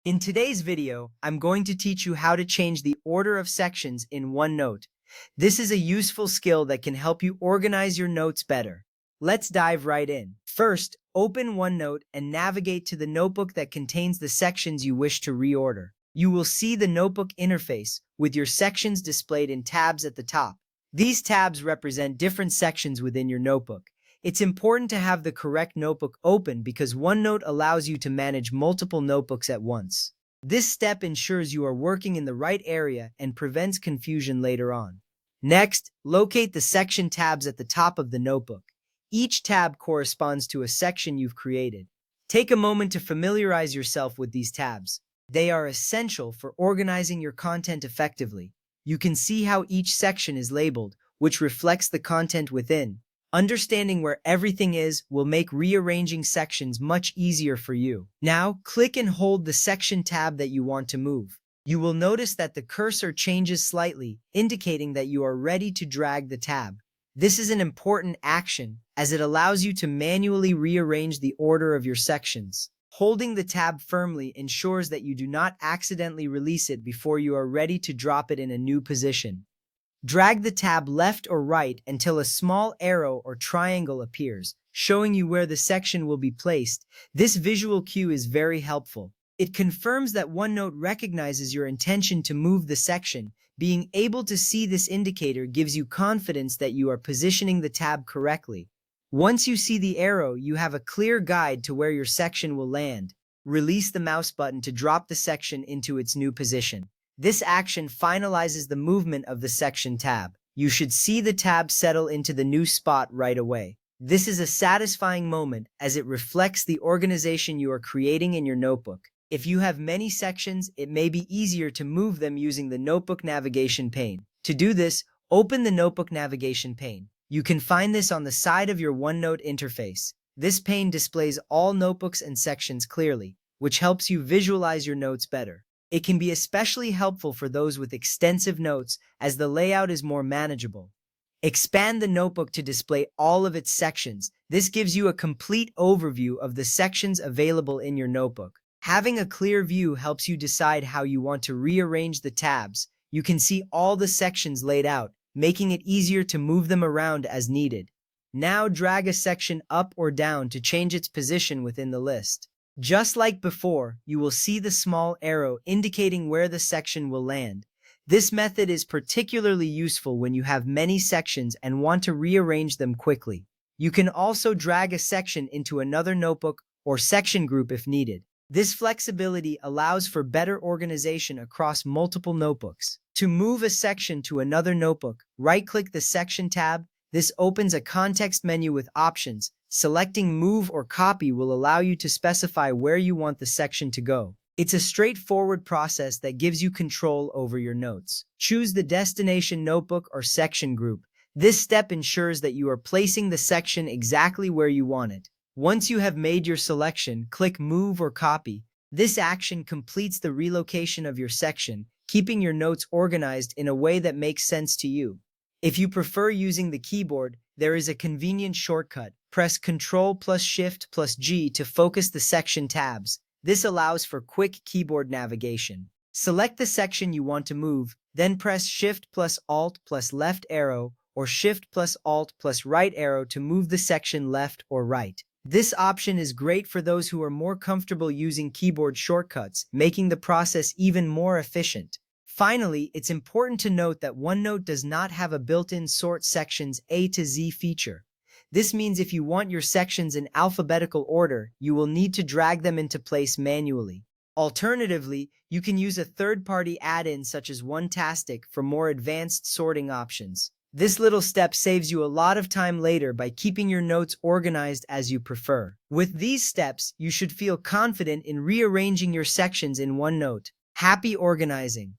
In today's video, I'm going to teach you how to change the order of sections in OneNote. This is a useful skill that can help you organize your notes better. Let's dive right in. First, open OneNote and navigate to the notebook that contains the sections you wish to reorder. You will see the notebook interface with your sections displayed in tabs at the top. These tabs represent different sections within your notebook. It's important to have the correct notebook open because OneNote allows you to manage multiple notebooks at once. This step ensures you are working in the right area and prevents confusion later on. Next, locate the section tabs at the top of the notebook. Each tab corresponds to a section you've created. Take a moment to familiarize yourself with these tabs. They are essential for organizing your content effectively. You can see how each section is labeled, which reflects the content within. Understanding where everything is will make rearranging sections much easier for you. Now, click and hold the section tab that you want to move. You will notice that the cursor changes slightly, indicating that you are ready to drag the tab. This is an important action, as it allows you to manually rearrange the order of your sections. Holding the tab firmly ensures that you do not accidentally release it before you are ready to drop it in a new position. Drag the tab left or right until a small arrow or triangle appears, showing you where the section will be placed. This visual cue is very helpful. It confirms that OneNote recognizes your intention to move the section. Being able to see this indicator gives you confidence that you are positioning the tab correctly. Once you see the arrow, you have a clear guide to where your section will land. Release the mouse button to drop the section into its new position. This action finalizes the movement of the section tab. You should see the tab settle into the new spot right away. This is a satisfying moment as it reflects the organization you are creating in your notebook. If you have many sections, it may be easier to move them using the notebook navigation pane. To do this, open the notebook navigation pane. You can find this on the side of your OneNote interface. This pane displays all notebooks and sections clearly, which helps you visualize your notes better. It can be especially helpful for those with extensive notes as the layout is more manageable. Expand the notebook to display all of its sections. This gives you a complete overview of the sections available in your notebook. Having a clear view helps you decide how you want to rearrange the tabs. You can see all the sections laid out, making it easier to move them around as needed. Now drag a section up or down to change its position within the list. Just like before, you will see the small arrow indicating where the section will land. This method is particularly useful when you have many sections and want to rearrange them quickly. You can also drag a section into another notebook or section group if needed. This flexibility allows for better organization across multiple notebooks. To move a section to another notebook, right-click the Section tab. This opens a context menu with options. Selecting Move or Copy will allow you to specify where you want the section to go. It's a straightforward process that gives you control over your notes. Choose the destination notebook or section group. This step ensures that you are placing the section exactly where you want it. Once you have made your selection, click Move or Copy. This action completes the relocation of your section, keeping your notes organized in a way that makes sense to you. If you prefer using the keyboard, there is a convenient shortcut. Press Ctrl plus Shift plus G to focus the section tabs. This allows for quick keyboard navigation. Select the section you want to move, then press Shift plus Alt plus left arrow or Shift plus Alt plus right arrow to move the section left or right. This option is great for those who are more comfortable using keyboard shortcuts, making the process even more efficient. Finally, it's important to note that OneNote does not have a built-in Sort Sections A to Z feature. This means if you want your sections in alphabetical order, you will need to drag them into place manually. Alternatively, you can use a third-party add-in such as Onetastic for more advanced sorting options. This little step saves you a lot of time later by keeping your notes organized as you prefer. With these steps, you should feel confident in rearranging your sections in OneNote. Happy organizing!